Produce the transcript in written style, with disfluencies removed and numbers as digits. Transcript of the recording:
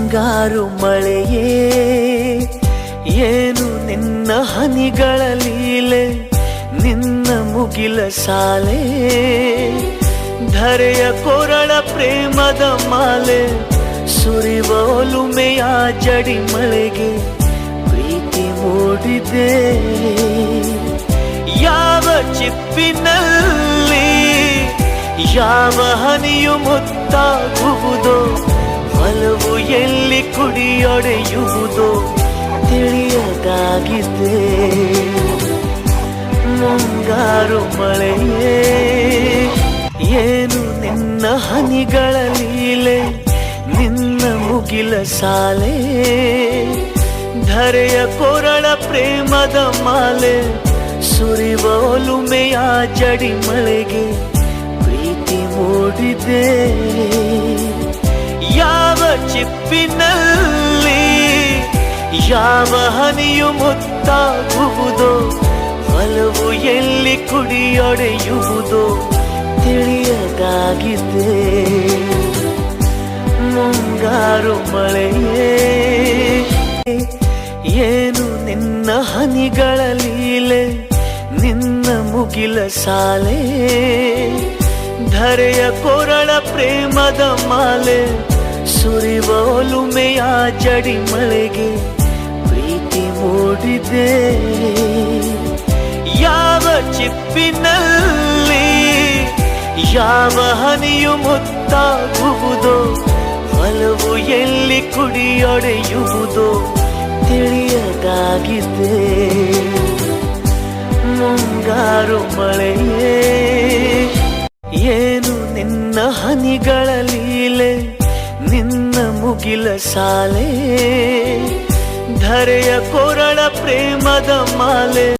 ಮುಂಗಾರು ಮಳೆಯೇ ಏನು ನಿನ್ನ ಹನಿಗಳ ಲೀಲೆ, ನಿನ್ನ ಮುಗಿಲ ಸಾಲೆ ಧರೆಯ ಕೊರಳ ಪ್ರೇಮದ ಮಾಲೆ, ಸುರಿವ ಒಲುಮೆಯ ಜಡಿ ಮಳೆಗೆ ಪ್ರೀತಿ ಮೂಡಿದೆ. ಯಾವ ಚಿಪ್ಪಿನಲ್ಲಿ ಯಾವ ಹನಿಯು ಮುತ್ತಾಗುವುದೋ, ಒಲವು ಎಲ್ಲಿ ಕುಡಿಯೊಡೆಯುವುದೋ ತಿಳಿಯದಾಗಿದೆ. ಮುಂಗಾರು ಮಳೆಯೇ ಏನು ನಿನ್ನ ಹನಿಗಳ ಲೀಲೆ, ನಿನ್ನ ಮುಗಿಲ ಸಾಲೆ ಧರೆಯ ಕೊರಳ ಪ್ರೇಮದ ಮಾಲೆ, ಸುರಿವ ಒಲುಮೆಯ ಜಡಿ ಮಳೆಗೆ ಪ್ರೀತಿ ಮೂಡಿದೆ. ಯಾವ ಚಿಪ್ಪಿನಲ್ಲಿ ಯಾವ ಹನಿಯು ಮುತ್ತಾಗುವುದೋ, ಒಲವು ಎಲ್ಲಿ ಕುಡಿಯೊಡೆಯುವುದೋ ತಿಳಿಯದಾಗಿದೆ. ಮುಂಗಾರು ಮಳೆಯೇ ಏನು ನಿನ್ನ ಹನಿಗಳ ಲೀಲೆ, ನಿನ್ನ ಮುಗಿಲ ಸಾಲೆ ಧರೆಯ ಕೊರಳ ಪ್ರೇಮದ ಮಾಲೆ, ಸುರಿವ ಒಲುಮೆಯ ಜಡಿ ಮಳೆಗೆ ಪ್ರೀತಿ ಮೂಡಿದೆ. ಯಾವ ಚಿಪ್ಪಿನಲ್ಲಿ ಯಾವ ಹನಿಯು ಮುತ್ತಾಗುವುದೋ, ಒಲವು ಎಲ್ಲಿ ಕುಡಿಯೊಡೆಯುವುದೋ ತಿಳಿಯದಾಗಿದೆ. ಮುಂಗಾರು ಮಳೆಯೇ ಏನು ನಿನ್ನ ಹನಿಗಳ ಲೀಲೆ, ನಿನ್ನ ಮುಗಿಲ ಸಾಲೆ ಧರೆಯ ಕೊರಳ ಪ್ರೇಮದ ಮಾಲೆ.